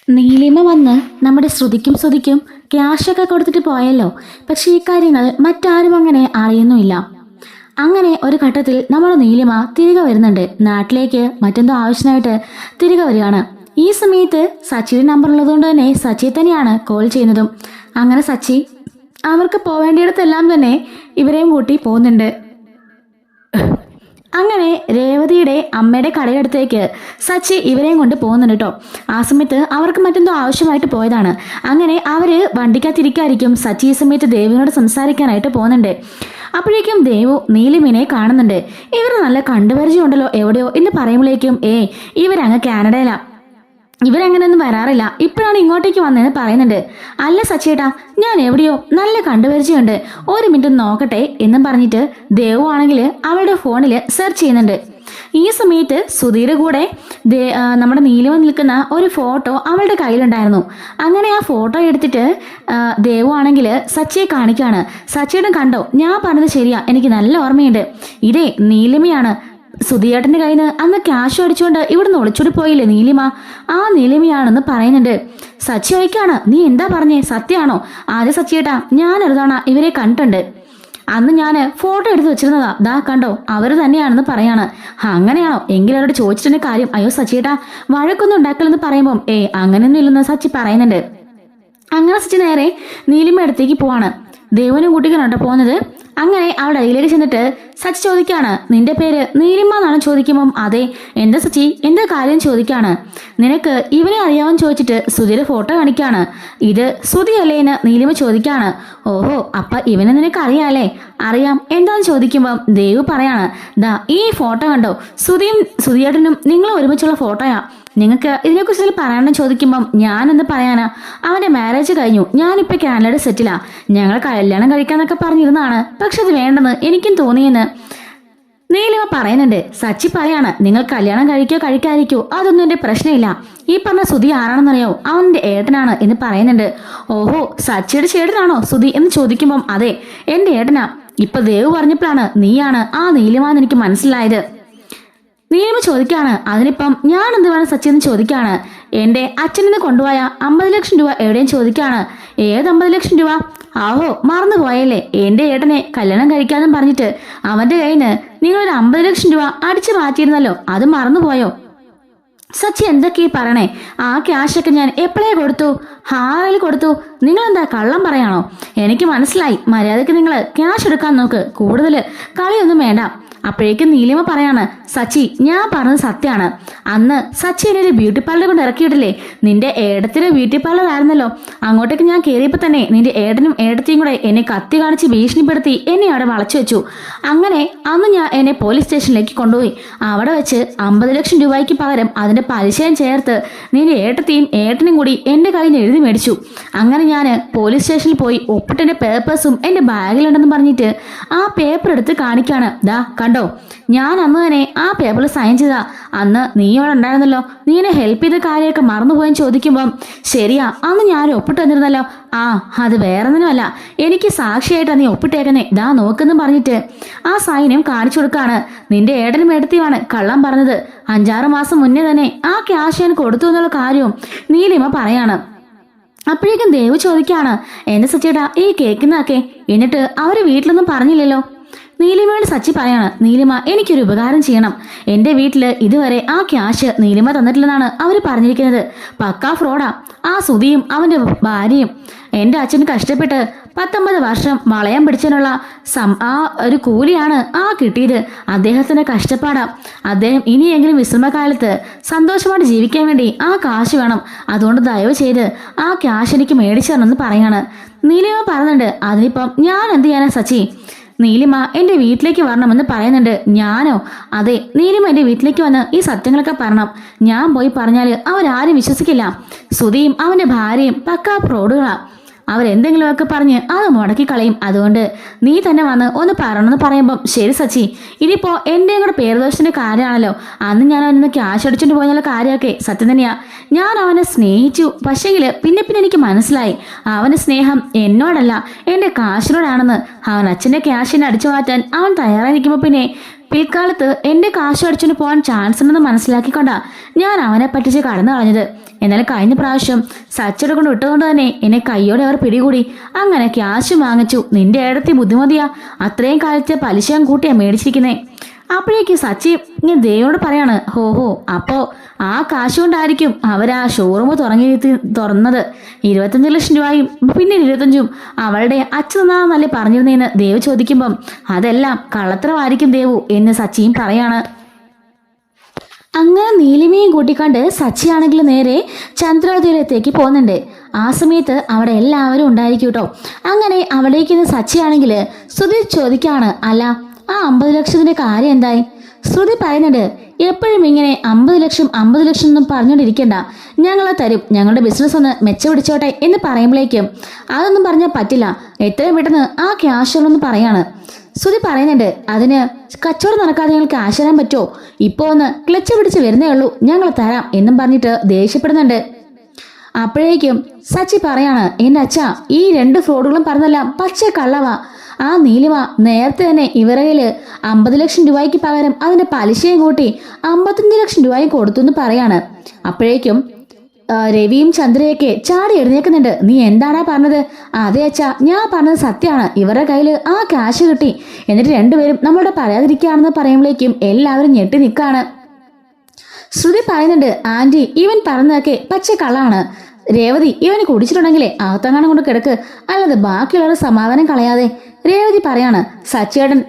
നീലിമ വന്ന് നമ്മുടെ ശ്രുതിക്കും ക്യാഷൊക്കെ കൊടുത്തിട്ട് പോയല്ലോ. പക്ഷെ ഈ കാര്യങ്ങൾ മറ്റാരും അങ്ങനെ അറിയുന്നുമില്ല. അങ്ങനെ ഒരു ഘട്ടത്തിൽ നമ്മുടെ നീലിമ തിരികെ വരുന്നുണ്ട്. നാട്ടിലേക്ക് മറ്റെന്തോ ആവശ്യമായിട്ട് തിരികെ വരികയാണ്. ഈ സമയത്ത് സച്ചിയുടെ നമ്പർ ഉള്ളതുകൊണ്ട് തന്നെ സച്ചി തന്നെയാണ് കോൾ ചെയ്യുന്നതും. അങ്ങനെ സച്ചി അവർക്ക് പോവേണ്ടിയിടത്തെല്ലാം തന്നെ ഇവരെയും കൂട്ടി പോകുന്നുണ്ട്. അങ്ങനെ രേവതിയുടെ അമ്മയുടെ കടയടുത്തേക്ക് സച്ചി ഇവരെയും കൊണ്ട് പോകുന്നുണ്ട് കേട്ടോ. ആ സമയത്ത് അവർക്ക് മറ്റെന്തോ ആവശ്യമായിട്ട് പോയതാണ്. അങ്ങനെ അവര് വണ്ടിക്കകത്തിരിക്കായിരിക്കും. സച്ചി ഈ സമയത്ത് ദേവിനോട് സംസാരിക്കാനായിട്ട് പോകുന്നുണ്ട്. അപ്പോഴേക്കും ദേവു നീലിമിനെ കാണുന്നുണ്ട്. ഇവർ നല്ല കണ്ടുപരിചയം ഉണ്ടല്ലോ എവിടെയോ എന്ന് പറയുമ്പോഴേക്കും ഇവരങ്ങ് കാനഡയിലാ, ഇവരങ്ങനെയൊന്നും വരാറില്ല, ഇപ്പോഴാണ് ഇങ്ങോട്ടേക്ക് വന്നതെന്ന് പറയുന്നുണ്ട്. അല്ല സച്ചേട്ടാ, ഞാൻ എവിടെയോ നല്ല കണ്ടുപരിചയമുണ്ട്, ഒരു മിനിറ്റ് നോക്കട്ടെ എന്നും പറഞ്ഞിട്ട് ദേവു ആണെങ്കിൽ അവളുടെ ഫോണിൽ സെർച്ച് ചെയ്യുന്നുണ്ട്. ഈ സമയത്ത് സുധീയുടെ കൂടെ നമ്മുടെ നീലിമ നിൽക്കുന്ന ഒരു ഫോട്ടോ അവളുടെ കയ്യിലുണ്ടായിരുന്നു. അങ്ങനെ ആ ഫോട്ടോ എടുത്തിട്ട് ദേവു ആണെങ്കിൽ സച്ചിയെ കാണിക്കുകയാണ്. സച്ചിയുടെ കണ്ടോ, ഞാൻ പറഞ്ഞത് ശരിയാ, എനിക്ക് നല്ല ഓർമ്മയുണ്ട്, ഇതേ നീലിമയാണ്. സുധിയേട്ടന്റെ കയ്യിൽ നിന്ന് അന്ന് ക്യാഷ് അടിച്ചുകൊണ്ട് ഇവിടുന്ന് ഒളിച്ചോടി പോയില്ലേ നീലിമ, ആ നീലിമയാണെന്ന് പറയുന്നുണ്ട്. സച്ചി ചോദിക്കാണ്, നീ എന്താ പറഞ്ഞേ, സത്യമാണോ? ആദ്യം സച്ചിയേട്ടാ, ഞാൻ ഒരു തവണ ഇവരെ കണ്ടിട്ടുണ്ട്, അന്ന് ഞാൻ ഫോട്ടോ എടുത്ത് വെച്ചിരുന്നതാ, ദാ കണ്ടോ അവര് തന്നെയാണെന്ന് പറയാണ്. അങ്ങനെയാണോ, എങ്കിൽ അവരോട് ചോദിച്ചിട്ടുണ്ട് കാര്യം. അയ്യോ സച്ചിയേട്ടാ, വഴക്കൊന്നും ഉണ്ടാക്കലെന്ന് പറയുമ്പം അങ്ങനെയൊന്നും ഇല്ലെന്ന് സച്ചി പറയുന്നുണ്ട്. അങ്ങനെ സച്ചി നേരെ നീലിമ അടുത്തേക്ക് പോവാണ്. ദേവനും കൂട്ടിക്കാണ് പോകുന്നത്. അങ്ങനെ അവിടെ അടിയിലേക്ക് ചെന്നിട്ട് സച്ചി ചോദിക്കാണ്, നിന്റെ പേര് നീലിമ എന്നാണ് ചോദിക്കുമ്പം അതെ. എന്താ സച്ചി, എന്താ കാര്യം ചോദിക്കാണ്. നിനക്ക് ഇവനെ അറിയാമെന്ന് ചോദിച്ചിട്ട് സുധിയുടെ ഫോട്ടോ കാണിക്കാണ്. ഇത് സുധി അല്ലേ എന്ന് നീലിമ ചോദിക്കാണ്. ഓഹോ, അപ്പൊ ഇവനെ നിനക്ക് അറിയാല്ലേ? അറിയാം, എന്താന്ന് ചോദിക്കുമ്പം ദേവു പറയാണ്, ദാ ഈ ഫോട്ടോ കണ്ടോ, സുധിയേട്ടനും നിങ്ങൾ ഒരുമിച്ചുള്ള ഫോട്ടോയാ. നിങ്ങൾക്ക് ഇതിനെക്കുറിച്ച് പറയാനെന്ന് ചോദിക്കുമ്പം ഞാൻ എന്ത് പറയാനാ, അവന്റെ മാരേജ് കഴിഞ്ഞു, ഞാനിപ്പോൾ കാനഡ സെറ്റിലാ, ഞങ്ങൾ കല്യാണം കഴിക്കാന്നൊക്കെ പറഞ്ഞിരുന്നാണ്, പക്ഷെ അത് വേണ്ടെന്ന് എനിക്കും തോന്നിയെന്ന് നീലിമ പറയുന്നുണ്ട്. സച്ചി പറയാണ്, നിങ്ങൾ കല്യാണം കഴിക്കാതിരിക്കോ അതൊന്നും എന്റെ പ്രശ്നമില്ല, ഈ പറഞ്ഞ സുധി ആരാണെന്നറിയോ, അവന്റെ ഏട്ടനാണ് എന്ന് പറയുന്നുണ്ട്. ഓഹോ, സച്ചിയുടെ ചേട്ടനാണോ സുധി എന്ന് ചോദിക്കുമ്പം അതെ, എന്റെ ഏട്ടനാ. ഇപ്പൊ ദേവ് പറഞ്ഞപ്പോഴാണ് നീയാണ് ആ നീലിമ എന്ന് എനിക്ക് മനസ്സിലായത്. നീലിമ ചോദിക്കാണ്, അതിനിപ്പം ഞാൻ എന്ത് വേണം സച്ചി എന്ന് ചോദിക്കാണ്. എന്റെ അച്ഛനിന്ന് കൊണ്ടുപോയ 50 ലക്ഷം രൂപ എവിടെയും ചോദിക്കാണ്. ഏത് 50 ലക്ഷം രൂപ? ആഹോ, മറന്നു പോയല്ലേ, എന്റെ ഏട്ടനെ കല്യാണം കഴിക്കാന്നും പറഞ്ഞിട്ട് അവന്റെ കയ്യിൽ നിന്ന് നിങ്ങളൊരു 50 ലക്ഷം രൂപ അടിച്ചു മാറ്റിയിരുന്നല്ലോ, അത് മറന്നുപോയോ? സച്ചി എന്തൊക്കെയാ പറയണേ, ആ ക്യാഷൊക്കെ ഞാൻ എപ്പോഴേ കൊടുത്തു, ഹാറിൽ കൊടുത്തു, നിങ്ങളെന്താ കള്ളം പറയാണോ? എനിക്ക് മനസ്സിലായി, മര്യാദയ്ക്ക് നിങ്ങൾ ക്യാഷ് എടുക്കാൻ നോക്ക്, കൂടുതൽ കളിയൊന്നും വേണ്ട. അപ്പോഴേക്കും നീലിമ പറയാണ്, സച്ചി ഞാൻ പറഞ്ഞത് സത്യമാണ്, അന്ന് സച്ചി എന്നെ ഒരു ബ്യൂട്ടി പാർലർ കൊണ്ട് ഇറക്കിയിട്ടില്ലേ, നിന്റെ ഏടത്തിന്റെ ബ്യൂട്ടി പാർലർ ആയിരുന്നല്ലോ, അങ്ങോട്ടേക്ക് ഞാൻ കയറിയപ്പോൾ തന്നെ നിന്റെ ഏടനും ഏടത്തിയും കൂടെ എന്നെ കത്തി കാണിച്ച് ഭീഷണിപ്പെടുത്തി എന്നെ അവിടെ വളച്ചു വെച്ചു. അങ്ങനെ അന്ന് ഞാൻ എന്നെ പോലീസ് സ്റ്റേഷനിലേക്ക് കൊണ്ടുപോയി. അവിടെ വെച്ച് 50 ലക്ഷം രൂപയ്ക്ക് പകരം അതിന്റെ പലിശയും ചേർത്ത് നിന്റെ ഏട്ടത്തെയും ഏട്ടനും കൂടി എന്റെ കയ്യിൽ നിന്ന് എഴുതി മേടിച്ചു. അങ്ങനെ ഞാൻ പോലീസ് സ്റ്റേഷനിൽ പോയി ഒപ്പിട്ടെന്റെ പേപ്പേഴ്സും എന്റെ ബാഗിലുണ്ടെന്ന് പറഞ്ഞിട്ട് ആ പേപ്പർ എടുത്ത് കാണിക്കാണ്. ദാ കണ്ടോ, ഞാൻ അന്ന് തന്നെ ആ പേപ്പറിൽ സൈൻ ചെയ്താ, അന്ന് നീ അവിടെ ഉണ്ടായിരുന്നല്ലോ, നീ എന്നെ ഹെൽപ്പ് ചെയ്ത കാര്യമൊക്കെ മറന്നുപോയെന്ന് ചോദിക്കുമ്പം ശരിയാ, അന്ന് ഞാൻ ഒപ്പിട്ട് തന്നിരുന്നല്ലോ, ആ അത് വേറൊന്നിനുമല്ല, എനിക്ക് സാക്ഷിയായിട്ടാ നീ ഒപ്പിട്ടേക്കുന്നേ, ദാ നോക്കെന്ന് പറഞ്ഞിട്ട് ആ സൈനും കാണിച്ചു കൊടുക്കാണ്. നിന്റെ ഏടനും ഏടത്തിയുമാണ് കള്ളം പറഞ്ഞത്, 5-6 മാസം മുന്നേ തന്നെ ആ ക്യാഷ് ഞാൻ കൊടുത്തു എന്നുള്ള കാര്യവും നീലിമ പറയാണ്. അപ്പോഴേക്കും ദേവ് ചോദിക്കാണ്, എന്റെ സച്ചിയേട്ടാ ഈ കേൾക്കുന്നതൊക്കെ, എന്നിട്ട് അവര് വീട്ടിലൊന്നും പറഞ്ഞില്ലല്ലോ? നീലിമയോട് സച്ചി പറയാണ്, നീലിമ എനിക്കൊരു ഉപകാരം ചെയ്യണം, എന്റെ വീട്ടില് ഇതുവരെ ആ ക്യാഷ് നീലിമ തന്നിട്ടില്ലെന്നാണ് അവര് പറഞ്ഞിരിക്കുന്നത്, പക്കാ ഫ്രോഡാ. ആ സുധിയും അവന്റെ ഭാര്യയും എന്റെ അച്ഛൻ കഷ്ടപ്പെട്ട് 19 വർഷം വളയം പിടിച്ചതിനുള്ള ആ ഒരു കൂലിയാണ് ആ കിട്ടിയത്. അദ്ദേഹത്തിന്റെ കഷ്ടപ്പാടാ. അദ്ദേഹം ഇനിയെങ്കിലും വിശ്രമകാലത്ത് സന്തോഷമായിട്ട് ജീവിക്കാൻ വേണ്ടി ആ കാശ് വേണം, അതുകൊണ്ട് ദയവ് ചെയ്ത് ആ ക്യാഷ് എനിക്ക് മേടിച്ചു തരണമെന്ന് പറയാണ്. നീലിമ പറയുന്നുണ്ട്, അതിനിപ്പം ഞാൻ എന്ത് ചെയ്യാനാ സച്ചി, നീലിമ എന്റെ വീട്ടിലേക്ക് വരണമെന്ന് പറയുന്നുണ്ട്. ഞാനോ? അതെ, നീലിമ എന്റെ വീട്ടിലേക്ക് വന്ന് ഈ സത്യങ്ങളൊക്കെ പറയണം. ഞാൻ പോയി പറഞ്ഞാല് അവരാരും വിശ്വസിക്കില്ല. സുധിയും അവന്റെ ഭാര്യയും പക്കാ ഫ്രോഡുകളാ, അവരെന്തെങ്കിലുമൊക്കെ പറഞ്ഞ് അത് മുടക്കി കളയും. അതുകൊണ്ട് നീ തന്നെ വന്ന് ഒന്ന് പറയണമെന്ന് പറയുമ്പം ശരി സച്ചി, ഇതിപ്പോ എന്റെയും കൂടെ പേരുദോഷത്തിന്റെ കാര്യമാണല്ലോ, അന്ന് ഞാൻ അവനൊന്ന് ക്യാഷ് അടിച്ചോണ്ട് പോയുള്ള കാര്യമൊക്കെ സത്യം തന്നെയാ. ഞാൻ അവനെ സ്നേഹിച്ചു, പക്ഷേങ്കില് പിന്നെ എനിക്ക് മനസ്സിലായി അവന്റെ സ്നേഹം എന്നോടല്ല എന്റെ കാശിനോടാണെന്ന്. അവൻ അച്ഛന്റെ ക്യാഷിനെ അടിച്ചു മാറ്റാൻ അവൻ തയ്യാറായിരിക്കുമ്പോ പിന്നെ പിൽക്കാലത്ത് എന്റെ കാശ് അടിച്ചുകൊണ്ട് പോകാൻ ചാൻസ് ഉണ്ടെന്ന് മനസ്സിലാക്കിക്കൊണ്ടാ ഞാൻ അവനെ പറ്റിച്ച് കടന്നു കളഞ്ഞത്. എന്നാൽ കഴിഞ്ഞ പ്രാവശ്യം സച്ചിയുടെ കൊണ്ട് വിട്ടതുകൊണ്ട് തന്നെ എന്നെ കയ്യോടെ അവർ പിടികൂടി. അങ്ങനെ ക്യാഷ് വാങ്ങിച്ചു. നിന്റെ ഏടത്തി ബുദ്ധിമതിയാ, അത്രയും കാലത്തെ പലിശയും കൂട്ടിയാ മേടിച്ചിരിക്കുന്നേ. അപ്പോഴേക്ക് സച്ചി ഇങ്ങനെ ദേവനോട് പറയാണ്, ഹോ അപ്പോ ആ കാശ് കൊണ്ടായിരിക്കും അവരാ ഷോറൂം തുറന്നത്. 25 ലക്ഷം രൂപയും പിന്നെ 25ഉം അവളുടെ അച്ഛൻ തന്നാന്നല്ലേ പറഞ്ഞിരുന്നേന്ന് ദേവ് ചോദിക്കുമ്പം അതെല്ലാം കള്ളത്തരമായിരിക്കും ദേവു എന്ന് സച്ചിയും പറയാണ്. അങ്ങനെ നീലിമയും കൂട്ടിക്കണ്ട് സച്ചിയാണെങ്കിൽ നേരെ ചന്ദ്രോദയത്തേക്ക് പോകുന്നുണ്ട്. ആ സമയത്ത് അവിടെ എല്ലാവരും ഉണ്ടായിരിക്കും കേട്ടോ. അങ്ങനെ അവിടേക്ക് സച്ചിയാണെങ്കിൽ ശ്രുതി ചോദിക്കാണ്, അല്ല ആ 50 ലക്ഷത്തിന്റെ കാര്യം എന്തായി? ശ്രുതി പറയുന്നുണ്ട്, എപ്പോഴും ഇങ്ങനെ 50 ലക്ഷം എന്നും പറഞ്ഞുകൊണ്ടിരിക്കണ്ട, ഞങ്ങളെ തരും, ഞങ്ങളുടെ ബിസിനസ് ഒന്ന് മെച്ചപിടിച്ചോട്ടെ എന്ന് പറയുമ്പോഴേക്കും അതൊന്നും പറഞ്ഞാൽ പറ്റില്ല, എത്രയും പെട്ടെന്ന് ആ ക്യാഷ് ഉള്ളെന്ന് പറയാണ്. ശ്രുതി പറയുന്നുണ്ട്, അതിന് കച്ചവടം നടക്കാതെ ഞങ്ങൾ ക്യാഷ് തരാൻ പറ്റുമോ? ഇപ്പോൾ ഒന്ന് ക്ലച്ച് പിടിച്ച് വരുന്നേ ഉള്ളൂ, ഞങ്ങൾ തരാം എന്നും പറഞ്ഞിട്ട് ദേഷ്യപ്പെടുന്നുണ്ട്. അപ്പോഴേക്കും സച്ചി പറയാണ്, എൻ്റെ അച്ഛ ഈ 2 ഫ്രോഡുകളും പറഞ്ഞെല്ലാം പച്ച കള്ളവാ. ആ നീലിമ നേരത്തെ തന്നെ ഇവരുടെ കയ്യില് 50 ലക്ഷം രൂപയ്ക്ക് പകരം അതിന്റെ പലിശയും കൂട്ടി 55 ലക്ഷം രൂപയും കൊടുത്തു എന്ന് പറയാണ്. അപ്പോഴേക്കും രവിയും ചന്ദ്രയൊക്കെ ചാടി എഴുന്നേക്കുന്നുണ്ട്. നീ എന്താടാ പറഞ്ഞത്? അതെ അച്ഛാ, ഞാൻ പറഞ്ഞത് സത്യമാണ്, ഇവരുടെ കയ്യിൽ ആ ക്യാഷ് കിട്ടി, എന്നിട്ട് രണ്ടുപേരും നമ്മളോട് പറയാതിരിക്കുകയാണെന്ന് പറയുമ്പോഴേക്കും എല്ലാവരും ഞെട്ടി നിൽക്കാണ്. ശ്രുതി പറയുന്നുണ്ട്, ആന്റി ഇവൻ പറഞ്ഞതൊക്കെ പച്ച കള്ളാണ്. രേവതി ഇവന് കുടിച്ചിട്ടുണ്ടെങ്കിലേ അകത്തങ്ങാനം കൊണ്ട് കിടക്ക്, അല്ലാതെ ബാക്കിയുള്ളവരുടെ സമാധാനം കളയാതെ. രേവതി പറയാണ്, സച്ചേട്ടൻ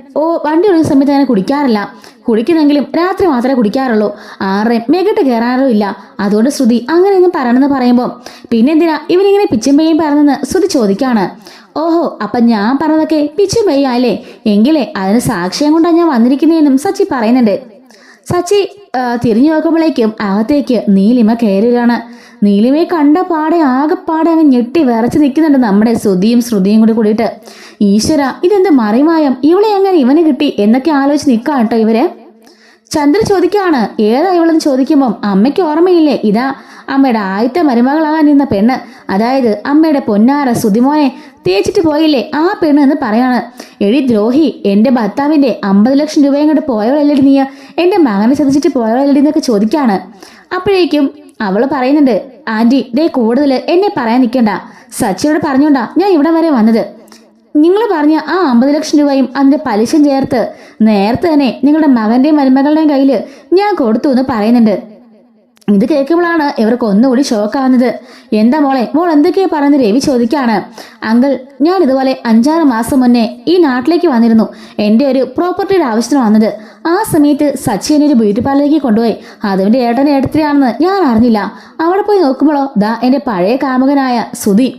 വണ്ടി ഒഴുകുന്ന സമയത്ത് അങ്ങനെ കുടിക്കാറില്ല, കുടിക്കുന്നെങ്കിലും രാത്രി മാത്രമേ കുടിക്കാറുള്ളൂ, 6 മെഗട്ട് കയറാറോ ഇല്ല, അതുകൊണ്ട് ശ്രുതി അങ്ങനെയൊന്നും പറയണമെന്ന് പറയുമ്പോൾ പിന്നെന്തിനാ ഇവനിങ്ങനെ പിച്ചും പെയ്യും പറഞ്ഞെന്ന് ശ്രുതി ചോദിക്കാണ്. ഓഹോ, അപ്പം ഞാൻ പറഞ്ഞതൊക്കെ പിച്ചും പെയ്യാല്ലേ, എങ്കിലേ അതിന് സാക്ഷ്യം കൊണ്ടാണ് ഞാൻ വന്നിരിക്കുന്നതെന്നും സച്ചി പറയുന്നുണ്ട്. സച്ചി തിരിഞ്ഞു നോക്കുമ്പോഴേക്കും അകത്തേക്ക് നീലിമ കയറുകയാണ്. നീലിമയെ കണ്ട പാടെ ആകെപ്പാടെ അങ്ങ് ഞെട്ടി വിറച്ച് നിൽക്കുന്നുണ്ട് നമ്മുടെ ശ്രുതിയും കൂടിയിട്ട്. ഈശ്വര, ഇതെന്ത് മറിമായം, ഇവളെ എങ്ങനെ ഇവന് കിട്ടി എന്നൊക്കെ ആലോചിച്ച് നിൽക്കാം കേട്ടോ ഇവര്. ചന്ദ്ര ചോദിക്കുകയാണ്, ഏതാ ഇവളെന്ന് ചോദിക്കുമ്പം അമ്മയ്ക്ക് ഓർമ്മയില്ലേ, ഇതാ അമ്മയുടെ ആദ്യത്തെ മരുമകളാകാൻ നിന്ന പെണ്ണ്, അതായത് അമ്മയുടെ പൊന്നാര ശ്രുതിമോനെ തേച്ചിട്ട് പോയില്ലേ ആ പെണ്ണ് എന്ന് പറയാണ്. എടി ദ്രോഹി, എന്റെ ഭർത്താവിന്റെ 50 ലക്ഷം രൂപയും കൊണ്ട് പോയവളല്ലടി നീ, എന്റെ മകനെ ചതിച്ചിട്ട് പോയവളല്ലടി എന്നൊക്കെ ചോദിക്കാണ്. അപ്പോഴേക്കും അവള് പറയുന്നുണ്ട്, ആന്റി ദേ കൂടുതൽ എന്നെ പറയാൻ നിൽക്കണ്ട, സച്ചിയോട് പറഞ്ഞോണ്ടാ ഞാൻ ഇവിടെ വരെ വന്നത്. നിങ്ങൾ പറഞ്ഞ ആ 50 ലക്ഷം രൂപയും അതിന്റെ പലിശയും ചേർത്ത് നേരത്തെ തന്നെ നിങ്ങളുടെ മകന്റെയും മരുമകളുടെയും കയ്യിൽ ഞാൻ കൊടുത്തു എന്ന് പറയുന്നുണ്ട്. ഇത് കേൾക്കുമ്പോഴാണ് ഇവർക്ക് ഒന്നുകൂടി ഷോക്കാവുന്നത്. എന്താ മോൾ എന്തൊക്കെയാ പറയുന്നത് രവി ചോദിക്കാണ്. അങ്കിൾ, ഞാൻ ഇതുപോലെ 5-6 മാസം മുന്നേ ഈ നാട്ടിലേക്ക് വന്നിരുന്നു, എൻ്റെ ഒരു പ്രോപ്പർട്ടിയുടെ ആവശ്യത്തിന് വന്നത്. ആ സമയത്ത് സച്ചിൻ ഒരു ബ്യൂട്ടി പാർലറിലേക്ക് കൊണ്ടുപോയി, അതിൻ്റെ ഏട്ടൻ്റെ ഏട്ടത്തിയാണെന്ന് ഞാൻ അറിഞ്ഞില്ല. അവിടെ പോയി നോക്കുമ്പോഴോ ദാ എൻ്റെ പഴയ കാമുകനായ സുധി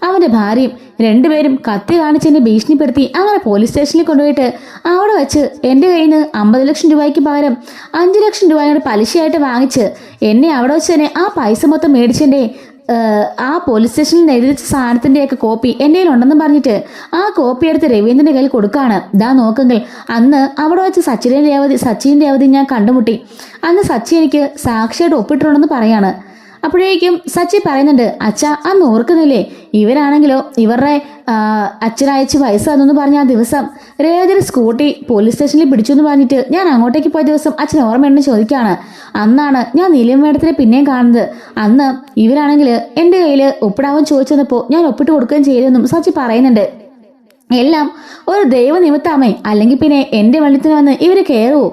അവൻ്റെ ഭാര്യയും രണ്ടുപേരും കത്തി കാണിച്ച് എന്നെ ഭീഷണിപ്പെടുത്തി അങ്ങനെ പോലീസ് സ്റ്റേഷനിൽ കൊണ്ടുപോയിട്ട് അവിടെ വെച്ച് എൻ്റെ കയ്യിൽ നിന്ന് 50 ലക്ഷം രൂപയ്ക്ക് പകരം 5 ലക്ഷം രൂപയുടെ പലിശയായിട്ട് വാങ്ങിച്ച് എന്നെ അവിടെ വെച്ച് തന്നെ ആ പൈസ മൊത്തം മേടിച്ചെൻ്റെ ആ പോലീസ് സ്റ്റേഷനിൽ എഴുതിച്ച സാധനത്തിൻ്റെയൊക്കെ കോപ്പി എൻ്റെ കയ്യിലുണ്ടെന്ന് പറഞ്ഞിട്ട് ആ കോപ്പി എടുത്ത് രവീന്ദ്രൻ്റെ കയ്യിൽ കൊടുക്കുകയാണ്. ദാ നോക്കെങ്കിൽ അന്ന് അവിടെ വെച്ച് സച്ചിൻ രേവതി ഞാൻ കണ്ടുമുട്ടി. അന്ന് സച്ചി എനിക്ക് സാക്ഷിയായിട്ട് ഒപ്പിട്ടിട്ടുണ്ടെന്ന് പറയാണ്. അപ്പോഴേക്കും സച്ചി പറയുന്നുണ്ട്, അച്ഛാ അന്ന് ഓർക്കുന്നില്ലേ, ഇവരാണെങ്കിലോ ഇവരുടെ അച്ഛനയച്ച് പൈസ തന്നെന്ന് പറഞ്ഞ ആ ദിവസം രേവതിയുടെ സ്കൂട്ടി പോലീസ് സ്റ്റേഷനിൽ പിടിച്ചു എന്ന് പറഞ്ഞിട്ട് ഞാൻ അങ്ങോട്ടേക്ക് പോയ ദിവസം അച്ഛൻ ഓർമ്മയുണ്ടെന്ന് ചോദിക്കുകയാണ്. അന്നാണ് ഞാൻ നീലിമ മേഡത്തിനെ പിന്നെയും കാണുന്നത്. അന്ന് ഇവരാണെങ്കിൽ എൻ്റെ കയ്യിൽ ഒപ്പിടാവാൻ ചോദിച്ചപ്പോൾ ഞാൻ ഒപ്പിട്ട് കൊടുക്കുകയും ചെയ്തെന്നും സച്ചി പറയുന്നുണ്ട്. എല്ലാം ഒരു ദൈവനിമിത്താമേ, അല്ലെങ്കിൽ പിന്നെ എൻ്റെ വെള്ളത്തിന് വന്ന് ഇവര് കയറുവോ?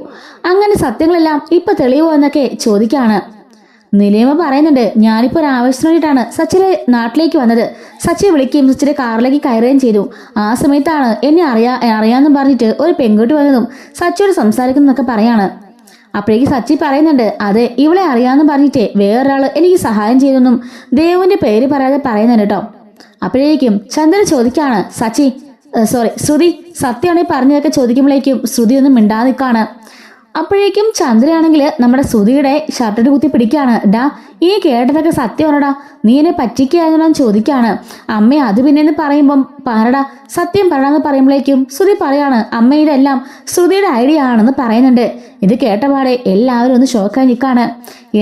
അങ്ങനെ സത്യങ്ങളെല്ലാം ഇപ്പൊ തെളിയുമോ എന്നൊക്കെ ചോദിക്കാണ്. നിലയമ പറയുന്നുണ്ട്, ഞാനിപ്പോൾ ഒരു ആവശ്യത്തിന് വേണ്ടിയിട്ടാണ് സച്ചിനെ നാട്ടിലേക്ക് വന്നത്. സച്ചിയെ വിളിക്കുകയും സച്ചിയുടെ കാറിലേക്ക് കയറുകയും ചെയ്തു. ആ സമയത്താണ് എന്നെ അറിയാമെന്നും പറഞ്ഞിട്ട് ഒരു പെൺകുട്ടി വന്നതും സച്ചിയോട് സംസാരിക്കുന്നതൊക്കെ പറയാണ്. അപ്പോഴേക്ക് സച്ചി പറയുന്നുണ്ട്, അതെ ഇവളെ അറിയാമെന്ന് പറഞ്ഞിട്ട് വേറൊരാൾ എനിക്ക് സഹായം ചെയ്തെന്നും ദേവുവിന്റെ പേര് പറയാതെ പറയുന്നുണ്ട് കേട്ടോ. അപ്പോഴേക്കും ചന്ദ്രൻ ചോദിക്കാണ്, ശ്രുതി സത്യമാണെങ്കിൽ പറഞ്ഞതൊക്കെ ചോദിക്കുമ്പോഴേക്കും ശ്രുതി ഒന്നും മിണ്ടാതിക്കാണ്. അപ്പോഴേക്കും ചന്ദ്രയാണെങ്കിൽ നമ്മുടെ ശ്രുതിയുടെ ഷർട്ടിട്ട് കുത്തി പിടിക്കുകയാണ്. ഡാ, ഈ കേട്ടതൊക്കെ സത്യമാണോടാ, നീ എന്നെ പറ്റിക്കായെന്ന് ചോദിക്കാണ്. അമ്മ അത് പിന്നെന്ന് പറയുമ്പം പറടാ സത്യം പറയാന്ന് പറയുമ്പോഴേക്കും ശ്രുതി പറയാണ്, അമ്മ ഇതെല്ലാം ശ്രുതിയുടെ ഐഡിയ ആണെന്ന് പറയുന്നുണ്ട്. ഇത് കേട്ടപാടെ എല്ലാവരും ഒന്ന് ഷോക്കായി നിൽക്കാണ്.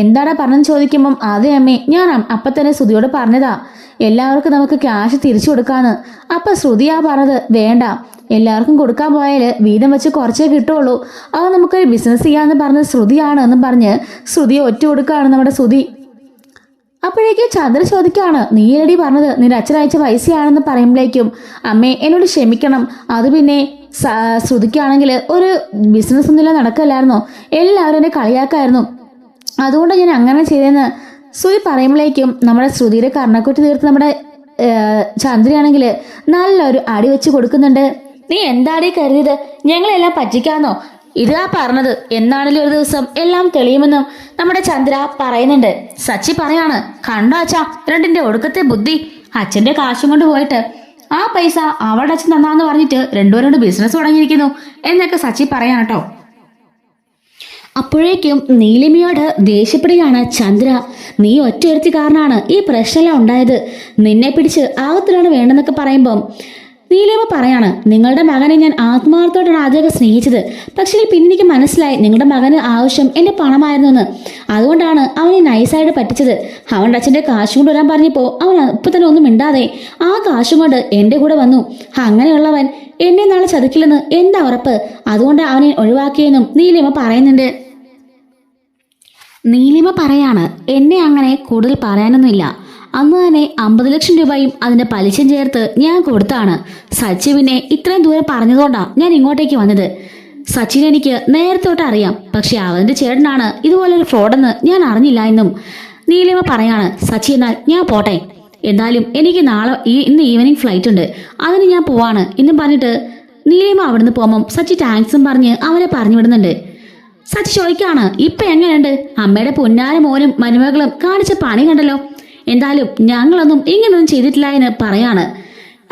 എന്താടാ പറഞ്ഞെന്ന് ചോദിക്കുമ്പം അതെ അമ്മേ, ഞാൻ അപ്പം തന്നെ ശ്രുതിയോട് പറഞ്ഞതാ എല്ലാവർക്കും നമുക്ക് ക്യാഷ് തിരിച്ചു കൊടുക്കാന്ന്. അപ്പൊ ശ്രുതിയാ പറഞ്ഞത് വേണ്ട, എല്ലാവർക്കും കൊടുക്കാൻ പോയാൽ വീതം വെച്ച് കുറച്ചേ കിട്ടുള്ളൂ, അത് നമുക്കൊരു ബിസിനസ് ചെയ്യാന്ന് പറഞ്ഞത് ശ്രുതിയാണ് എന്നും പറഞ്ഞ് ശ്രുതിയെ ഒറ്റ കൊടുക്കുകയാണ് നമ്മുടെ ശ്രുതി. അപ്പോഴേക്കും ചന്ദ്ര ചോദിക്കാണ്, നീയടി പറഞ്ഞത് നിന്റെ അച്ഛൻ അയച്ച പൈസയാണെന്ന് പറയുമ്പോഴേക്കും അമ്മേ എന്നോട് ക്ഷമിക്കണം, അത് പിന്നെ ശ്രുതിക്കാണെങ്കിൽ ഒരു ബിസിനസ് ഒന്നുമില്ല നടക്കല്ലായിരുന്നോ, എല്ലാവരും എന്നെ കളിയാക്കായിരുന്നു, അതുകൊണ്ട് ഞാൻ അങ്ങനെ ചെയ്തതെന്ന് ശ്രുതി പറയുമ്പോഴേക്കും നമ്മുടെ ശ്രുതിയുടെ കർണക്കുറ്റി തീർത്ത് നമ്മുടെ ചന്ദ്രയാണെങ്കിൽ നല്ലൊരു അടി വെച്ച് കൊടുക്കുന്നുണ്ട്. നീ എന്താടി കരുതിയത് ഞങ്ങളെല്ലാം പറ്റിക്കാന്നോ? ഇതാ പറഞ്ഞത്, എന്നാണെങ്കിലും ഒരു ദിവസം എല്ലാം തെളിയുമെന്നും നമ്മുടെ ചന്ദ്ര പറയുന്നുണ്ട്. സച്ചി പറയാണ്, കണ്ടോ അച്ഛാ രണ്ടിന്റെ ഒടുക്കത്തെ ബുദ്ധി, അച്ഛന്റെ കാശും കൊണ്ട് പോയിട്ട് ആ പൈസ അവളുടെ അച്ഛൻ തന്നാന്ന് പറഞ്ഞിട്ട് രണ്ടുപേരോട് ബിസിനസ് തുടങ്ങിയിരിക്കുന്നു എന്നൊക്കെ സച്ചി പറയാൻ കേട്ടോ. അപ്പോഴേക്കും നീലിമയോട് ദേഷ്യപ്പെടുകയാണ് ചന്ദ്ര. നീ ഒറ്റയൊരുത്തി കാരണമാണ് ഈ പ്രശ്നമെല്ലാം ഉണ്ടായത്, നിന്നെ പിടിച്ച് ആവത്തിലാണ് വേണ്ടെന്നൊക്കെ പറയുമ്പം നീലിമ പറയാണ്, നിങ്ങളുടെ മകനെ ഞാൻ ആത്മാർത്ഥത്തോടാണ് ആദ്യമൊക്കെ സ്നേഹിച്ചത്, പക്ഷേ പിന്നെ എനിക്ക് മനസ്സിലായി നിങ്ങളുടെ മകന് ആവശ്യം എൻ്റെ പണമായിരുന്നു എന്ന്, അതുകൊണ്ടാണ് അവനെ നൈസായിട്ട് പറ്റിച്ചത്. അവൻ്റെ അച്ഛൻ്റെ കാശും കൊണ്ട് വരാൻ പറഞ്ഞപ്പോൾ അവൻ ഇപ്പം തന്നെ ഒന്നും മിണ്ടാതെ ആ കാശും കൊണ്ട് എൻ്റെ കൂടെ വന്നു. അങ്ങനെയുള്ളവൻ എന്നെ നാളെ ചതിക്കില്ലെന്ന് എന്താ ഉറപ്പ്? അതുകൊണ്ട് അവനെ ഒഴിവാക്കിയെന്നും നീലിമ പറയുന്നുണ്ട്. നീലിമ പറയാണ്, എന്നെ അങ്ങനെ കൂടുതൽ പറയാനൊന്നുമില്ല, അന്ന് തന്നെ 50 ലക്ഷം രൂപയും അതിന്റെ പലിശയും ചേർത്ത് ഞാൻ കൊടുത്താണ്. സച്ചി പിന്നെ ഇത്രയും ദൂരം പറഞ്ഞതുകൊണ്ടാണ് ഞാൻ ഇങ്ങോട്ടേക്ക് വന്നത്. സച്ചിനെ എനിക്ക് നേരത്തോട്ട് അറിയാം, പക്ഷെ അവന്റെ ചേട്ടനാണ് ഇതുപോലൊരു ഫ്രോഡെന്ന് ഞാൻ അറിഞ്ഞില്ല എന്നും നീലിമ പറയാണ്. സച്ചി എന്നാൽ ഞാൻ പോട്ടെ, എന്തായാലും എനിക്ക് ഇന്ന് ഈവനിങ് ഫ്ലൈറ്റ് ഉണ്ട്, അതിന് ഞാൻ പോവാണ് എന്നും പറഞ്ഞിട്ട് നീലിമ അവിടുന്ന് പോകുമ്പം സച്ചി താങ്ക്സും പറഞ്ഞ് അവനെ പറഞ്ഞു വിടുന്നുണ്ട്. സച്ചി ചോദിക്കാണ്, ഇപ്പൊ എങ്ങനെയുണ്ട്? അമ്മയുടെ പൊന്നാര മോനും മരുമകളും കാണിച്ച പണി കണ്ടല്ലോ, എന്തായാലും ഞങ്ങളൊന്നും ഇങ്ങനൊന്നും ചെയ്തിട്ടില്ല എന്ന് പറയാണ്.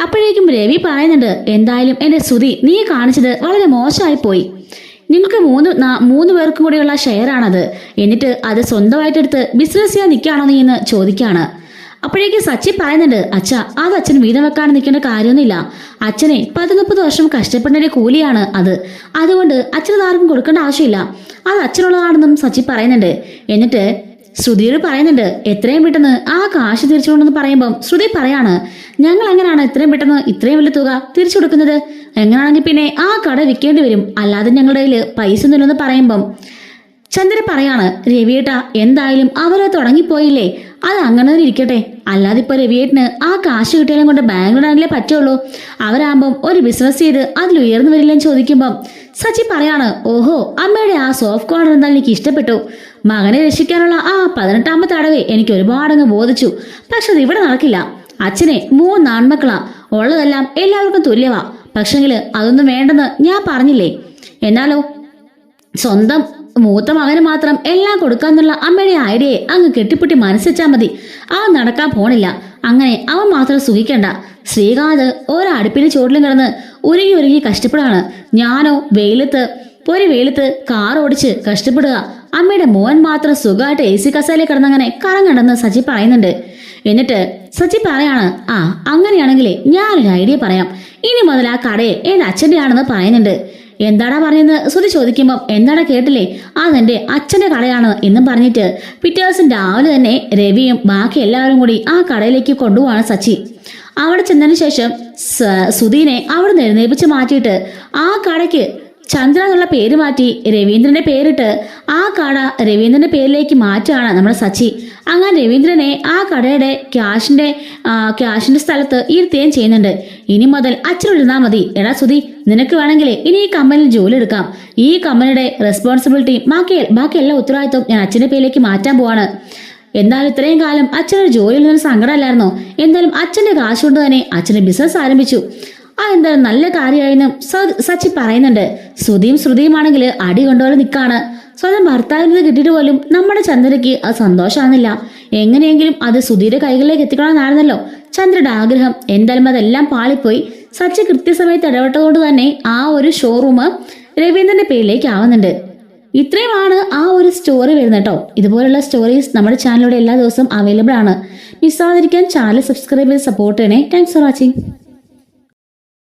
അപ്പോഴേക്കും രവി പറയുന്നുണ്ട്, എന്തായാലും എന്റെ ശ്രുതി നീ കാണിച്ചത് വളരെ മോശമായി പോയി, നിങ്ങൾക്ക് മൂന്ന് പേർക്കും കൂടെയുള്ള ഷെയർ ആണത്, എന്നിട്ട് അത് സ്വന്തമായിട്ടെടുത്ത് ബിസിനസ് ചെയ്യാൻ നിൽക്കുകയാണോ നീ എന്ന് ചോദിക്കുകയാണ്. അപ്പോഴേക്കും സച്ചി പറയുന്നുണ്ട്, അച്ഛാ അത് അച്ഛൻ വീതം വെക്കാൻ നിൽക്കേണ്ട കാര്യമൊന്നുമില്ല, അച്ഛനെ 10-30 വർഷം കഷ്ടപ്പെട്ടതിന്റെ കൂലിയാണ് അത്, അതുകൊണ്ട് അച്ഛനത് ആർക്കും കൊടുക്കേണ്ട ആവശ്യമില്ല, അത് അച്ഛനുള്ളതാണെന്നും സച്ചി പറയുന്നുണ്ട്. എന്നിട്ട് ശ്രുതിയോട് പറയുന്നുണ്ട്, എത്രയും പെട്ടെന്ന് ആ കാശ് തിരിച്ചുകൊണ്ടെന്ന് പറയുമ്പം ശ്രുതി പറയാണ്, ഞങ്ങൾ എങ്ങനെയാണ് എത്രയും പെട്ടെന്ന് ഇത്രയും വലിയ തുക തിരിച്ചു കൊടുക്കുന്നത്? എങ്ങനെയാണെങ്കിൽ പിന്നെ ആ കട വിൽക്കേണ്ടി വരും, അല്ലാതെ ഞങ്ങളുടെ കയ്യിൽ പൈസ ഒന്നുമില്ലെന്ന് പറയുമ്പം ചന്ദ്ര പറയാണ്, രവിയേട്ടാ എന്തായാലും അവരെ തുടങ്ങിപ്പോയില്ലേ, അത് അങ്ങനെ തന്നെ ഇരിക്കട്ടെ, അല്ലാതെ ഇപ്പൊ രവിയേട്ടന് ആ കാശ് കിട്ടിയാലും കൊണ്ട് ബാംഗ്ലൂരാണല്ലേ പറ്റുള്ളൂ, അവരാകുമ്പം ഒരു ബിസിനസ് ചെയ്ത് അതിൽ ഉയർന്നു വരില്ലെന്ന് ചോദിക്കുമ്പം സച്ചി പറയാണ്, ഓഹോ അമ്മയുടെ ആ സോഫ്റ്റ് കോർണർ എന്തായാലും എനിക്ക് ഇഷ്ടപ്പെട്ടു, മകനെ രക്ഷിക്കാനുള്ള ആ 18ാമത്തെ അടവേ എനിക്ക് ഒരുപാടങ്ങ് ബോധിച്ചു, പക്ഷെ അത് ഇവിടെ നടക്കില്ല, അച്ഛനെ 3 ആൺമക്കളാ, ഉള്ളതെല്ലാം എല്ലാവർക്കും തുല്യവാ, പക്ഷെങ്കില് അതൊന്നും വേണ്ടെന്ന് ഞാൻ പറഞ്ഞില്ലേ, എന്നാലോ സ്വന്തം മൂത്ത മകന് മാത്രം എല്ലാം കൊടുക്കാന്നുള്ള അമ്മയുടെ ഐഡിയയെ അങ്ങ് കെട്ടിപ്പൊട്ടി മനസ്സിച്ചാൽ മതി, അവൻ നടക്കാൻ പോണില്ല, അങ്ങനെ അവൻ മാത്രം സുഖിക്കണ്ട. ശ്രീകാന്ത് ഒരടുപ്പിന് ചോട്ടിലും കിടന്ന് ഉരുകി കഷ്ടപ്പെടാണ്, ഞാനോ വെയിലത്ത് കാർ ഓടിച്ച് കഷ്ടപ്പെടുക, അമ്മയുടെ മോൻ മാത്രം സുഖമായിട്ട് AC കസേരയിൽ കിടന്നങ്ങനെ കറങ്ങണ്ടെന്ന് സച്ചി പറയുന്നുണ്ട്. എന്നിട്ട് സച്ചി പറയാണ്, ആ അങ്ങനെയാണെങ്കിലേ ഞാനൊരു ഐഡിയ പറയാം, ഇനി മുതൽ ആ കടയെ എന്റെ അച്ഛൻ്റെ ആണെന്ന് പറയുന്നുണ്ട്. എന്താടാ പറയുന്നത് ശ്രുതി ചോദിക്കുമ്പം എന്താടാ കേട്ടില്ലേ, അതെന്റെ അച്ഛന്റെ കടയാണ് എന്നും പറഞ്ഞിട്ട് പിറ്റേ ദിവസം രാവിലെ തന്നെ രവിയും ബാക്കി എല്ലാവരും കൂടി ആ കടയിലേക്ക് കൊണ്ടുപോവാണ് സച്ചി. അവിടെ ചെന്നതിന് ശേഷം സുധീനെ അവിടെ നിന്ന് എഴുന്നേപ്പിച്ച് മാറ്റിയിട്ട് ആ കടയ്ക്ക് ചന്ദ്ര എന്നുള്ള പേര് മാറ്റി രവീന്ദ്രന്റെ പേരിട്ട് ആ കട രവീന്ദ്രന്റെ പേരിലേക്ക് മാറ്റുകയാണ് നമ്മുടെ സച്ചി. അങ്ങനെ രവീന്ദ്രനെ ആ കടയുടെ ക്യാഷിന്റെ സ്ഥലത്ത് ഇരുത്തുകയും ചെയ്യുന്നുണ്ട്. ഇനി മുതൽ അച്ഛനിരുന്നാ മതി. എടാ സുധി, നിനക്ക് വേണമെങ്കിൽ ഇനി ഈ കമ്പനിയിൽ ജോലി എടുക്കാം, ഈ കമ്പനിയുടെ റെസ്പോൺസിബിലിറ്റി ബാക്കി എല്ലാ ഉത്തരവാദിത്വം ഞാൻ അച്ഛന്റെ പേരിലേക്ക് മാറ്റാൻ പോവാണ്. എന്തായാലും ഇത്രയും കാലം അച്ഛനൊരു ജോലിയിൽ നിന്ന് സങ്കടമല്ലായിരുന്നോ, എന്തായാലും അച്ഛന്റെ കാശ് കൊണ്ട് തന്നെ അച്ഛന്റെ ബിസിനസ് ആരംഭിച്ചു, എന്തായാലും നല്ല കാര്യമായെന്നും സച്ചി പറയുന്നുണ്ട്. ശ്രുതിയുമാണെങ്കിൽ അടി കൊണ്ടുപോലെ നിൽക്കാണ്. സ്വന്തം ഭർത്താവിന് കിട്ടിയിട്ട് പോലും നമ്മുടെ ചന്ദ്രയ്ക്ക് അത് സന്തോഷമാകുന്നില്ല. എങ്ങനെയെങ്കിലും അത് സുധിയുടെ കൈകളിലേക്ക് എത്തിക്കണമെന്നായിരുന്നല്ലോ ചന്ദ്രയുടെ ആഗ്രഹം. എന്തായാലും അതെല്ലാം പാളിപ്പോയി. സച്ചി കൃത്യസമയത്ത് ഇടപെട്ടതുകൊണ്ട് തന്നെ ആ ഒരു ഷോറൂം രവീന്ദ്രന്റെ പേരിലേക്ക് ആവുന്നുണ്ട്. ഇത്രയുമാണ് ആ ഒരു സ്റ്റോറി വരുന്നത് കേട്ടോ. ഇതുപോലുള്ള സ്റ്റോറീസ് നമ്മുടെ ചാനലിലൂടെ എല്ലാ ദിവസവും അവൈലബിൾ ആണ്. മിസ്സാവാതിരിക്കാൻ ചാനൽ സബ്സ്ക്രൈബ് ചെയ്ത് സപ്പോർട്ട് ചെയ്യണേ. Thanks for watching.